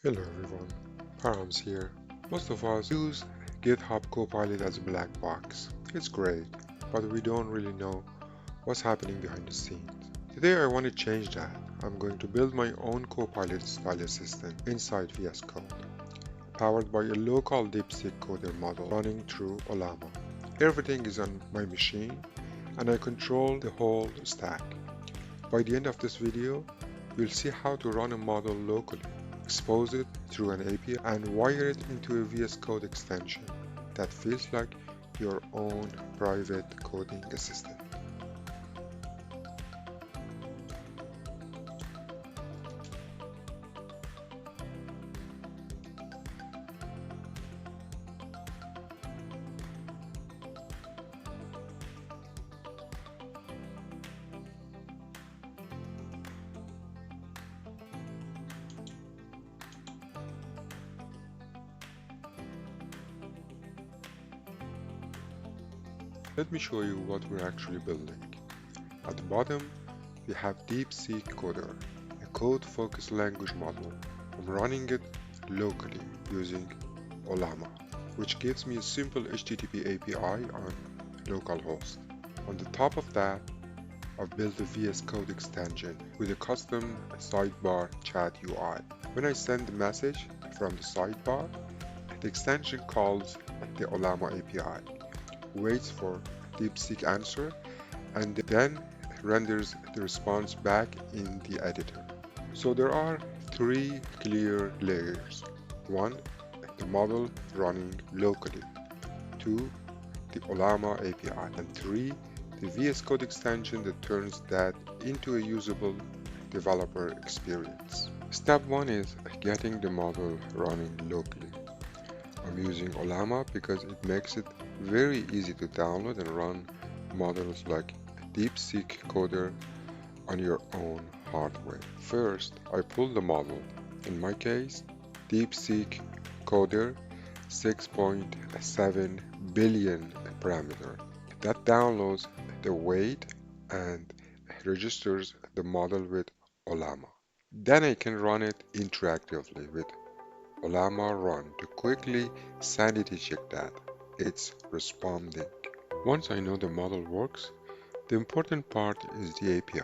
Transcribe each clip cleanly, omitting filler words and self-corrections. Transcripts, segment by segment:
Hello everyone, Parham's here. Most of us use GitHub Copilot as a black box. It's great, but we don't really know what's happening behind the scenes. Today I want to change that. I'm going to build my own Copilot style assistant inside VS Code, powered by a local DeepSeek Coder model running through Ollama. Everything is on my machine, and I control the whole stack. By the end of this video, you'll see how to run a model locally, expose it through an API, and wire it into a VS Code extension that feels like your own private coding assistant. Let me show you what we're actually building. At the bottom, we have DeepSeek Coder, a code-focused language model. I'm running it locally using Ollama, which gives me a simple HTTP API on localhost. On the top of that, I've built a VS Code extension with a custom sidebar chat UI. When I send the message from the sidebar, the extension calls the Ollama API, waits for DeepSeek answer, and then renders the response back in the editor. So there are three clear layers. 1. The model running locally. 2. The Ollama API. And 3. The VS Code extension that turns that into a usable developer experience. Step 1 is getting the model running locally. I'm using Ollama because it makes it very easy to download and run models like DeepSeek Coder on your own hardware. First, I pull the model, in my case, DeepSeek Coder 6.7 billion parameter. That downloads the weight and registers the model with Ollama. Then I can run it interactively with Ollama run to quickly sanity check that it's responding. Once I know the model works, the important part is the API.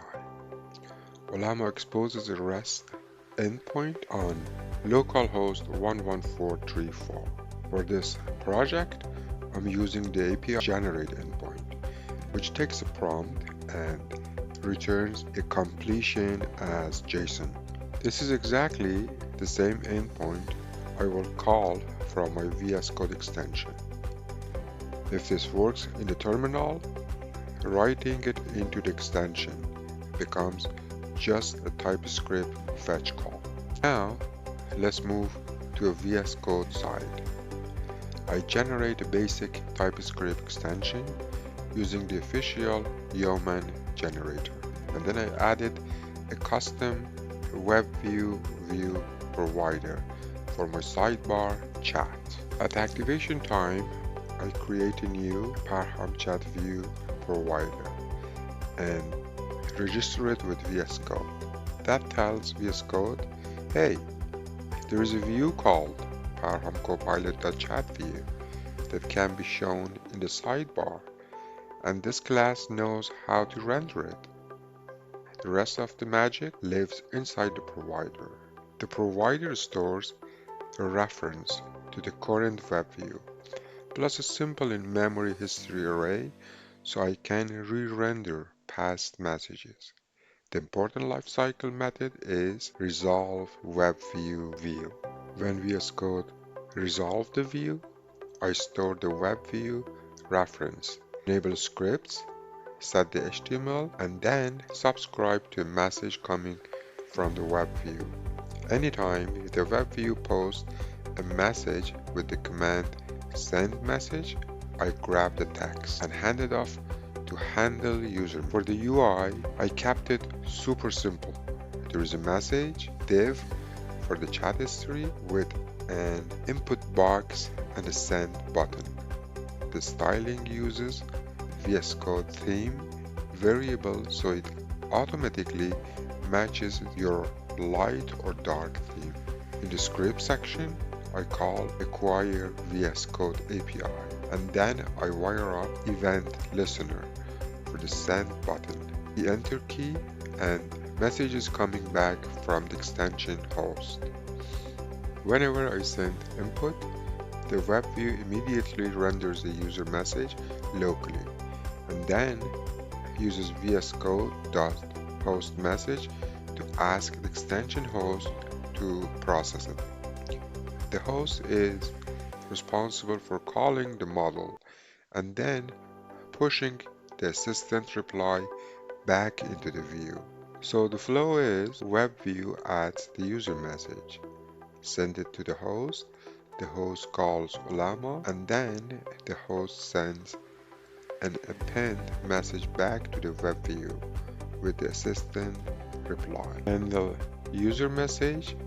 Ollama exposes a REST endpoint on localhost 11434. For this project, I'm using the API generate endpoint, which takes a prompt and returns a completion as JSON. This is exactly the same endpoint I will call from my VS Code extension. If this works in the terminal, writing it into the extension becomes just a TypeScript fetch call. Now, let's move to a VS Code side. I generate a basic TypeScript extension using the official Yeoman generator, and then I added a custom WebView view provider for my sidebar chat. At activation time, I create a new Parham chat view provider and register it with VS Code. That tells VS Code, hey, there is a view called Parham Copilot.chat view that can be shown in the sidebar, and this class knows how to render it. The rest of the magic lives inside the provider. The provider stores a reference to the current web view, plus a simple in-memory history array so I can re-render past messages. The important lifecycle method is resolve web view view. When VS Code resolve the view, I store the web view reference, enable scripts, set the HTML, and then subscribe to a message coming from the web view. Anytime the web view posts a message with the command send message, I grab the text and hand it off to handle user. For the UI, I kept it super simple. There is a message div for the chat history with an input box and a send button. The styling uses VS Code theme variable so it automatically matches your light or dark theme. In the script section, I call acquire VS Code API, and then I wire up event listener for the send button, the enter key, and messages coming back from the extension host. Whenever I send input, the web view immediately renders the user message locally, and then uses VS Code.host message to ask the extension host to process it. The host is responsible for calling the model and then pushing the assistant reply back into the view. So the flow is web view adds the user message, send it to the host calls Ollama, and then the host sends an append message back to the web view with the assistant reply. And the user message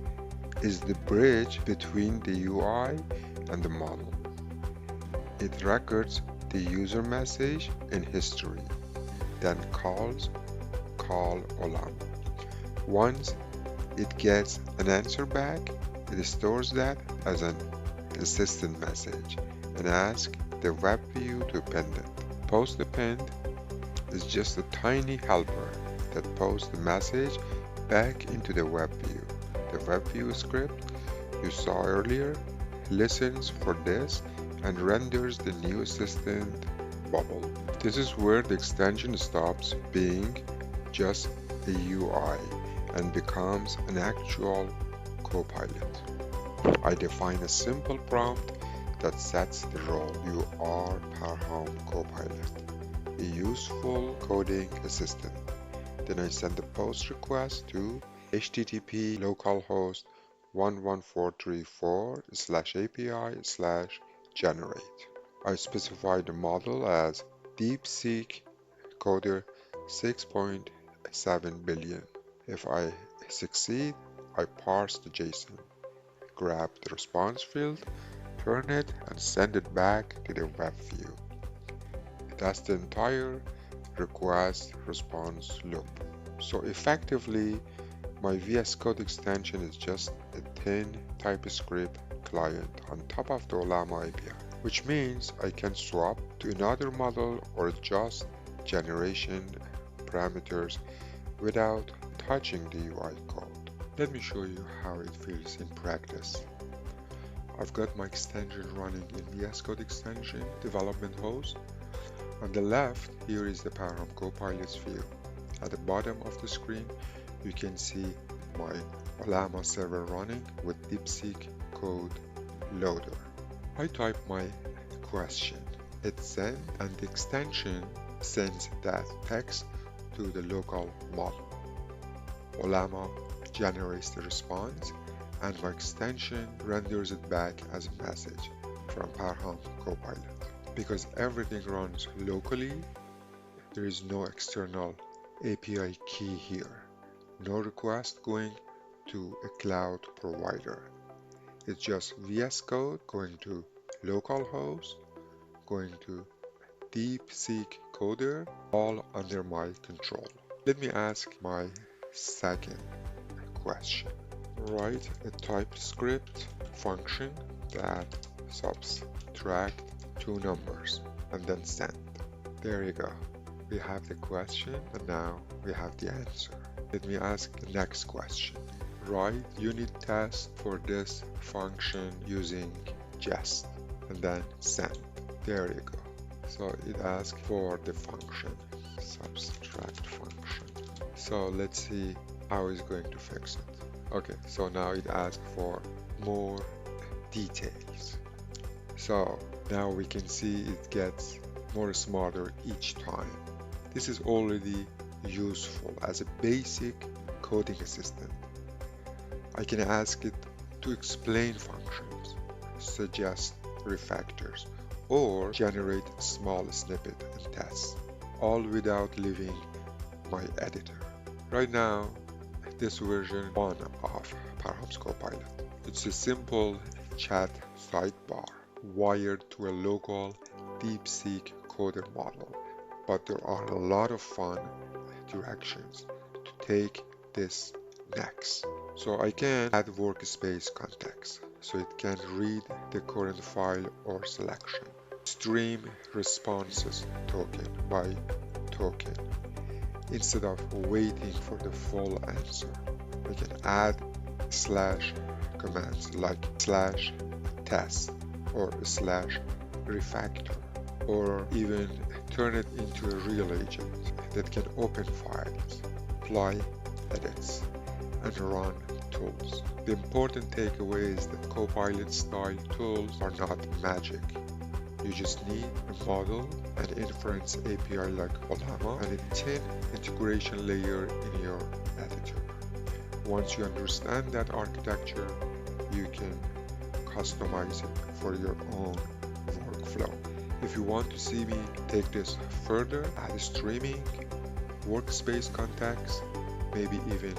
is the bridge between the UI and the model. It records the user message in history, then call Ollama. Once it gets an answer back, it stores that as an assistant message and asks the web view to append it. Post append is just a tiny helper that posts the message back into the web view. The web view script you saw earlier listens for this and renders the new assistant bubble. This is where the extension stops being just a UI and becomes an actual copilot. I define a simple prompt that sets the role. You are Parham Copilot, a useful coding assistant. Then I send a post request to http localhost 11434/API/generate. I specify the model as DeepSeek Coder 6.7 billion. If I succeed, I parse the JSON, grab the response field, turn it, and send it back to the web view. That's the entire request response loop. So effectively, my VS Code extension is just a thin TypeScript client on top of the Ollama API, which means I can swap to another model or adjust generation parameters without touching the UI code. Let me show you how it feels in practice. I've got my extension running in VS Code extension development host. On the left, here is the Parham Copilot's view. At the bottom of the screen, you can see my Ollama server running with DeepSeek Code loader. I type my question. It sends, and the extension sends that text to the local model. Ollama generates the response, and my extension renders it back as a message from Parham Copilot. Because everything runs locally, there is no external API key here. No request going to a cloud provider. It's just VS Code going to localhost, going to DeepSeek Coder, all under my control. Let me ask my second question. Write a TypeScript function that subtract two numbers and then send. There you go. We have the question and now we have the answer. Let me ask the next question. Write unit test for this function using jest and then send. There you go. So it asks for the function, subtract function. So let's see how it's going to fix it. Okay, so now it asks for more details. So now we can see it gets more smarter each time. This is already useful as a basic coding assistant. I can ask it to explain functions, suggest refactors, or generate a small snippet and tests, all without leaving my editor. Right now, this version 1 of Parham's Copilot. It's a simple chat sidebar wired to a local DeepSeek Coder model, but there are a lot of fun directions to take this next. So I can add workspace context, so it can read the current file or selection. Stream responses token by token. Instead of waiting for the full answer, we can add slash commands like slash test or slash refactor, or even turn it into a real agent that can open files, apply edits, and run tools. The important takeaway is that Copilot style tools are not magic. You just need a model, an inference API like Ollama, and a thin integration layer in your editor. Once you understand that architecture, you can customize it for your own workflow. If you want to see me take this further, add streaming, workspace context, maybe even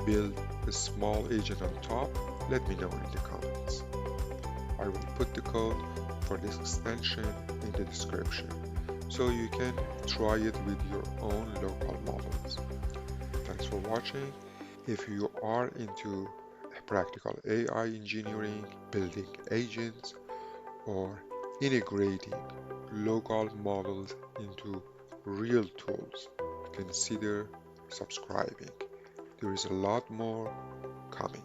build a small agent on top, let me know in the comments. I will put the code for this extension in the description, so you can try it with your own local models. Thanks for watching. If you are into practical AI engineering, building agents, or integrating local models into real tools, consider subscribing. There is a lot more coming.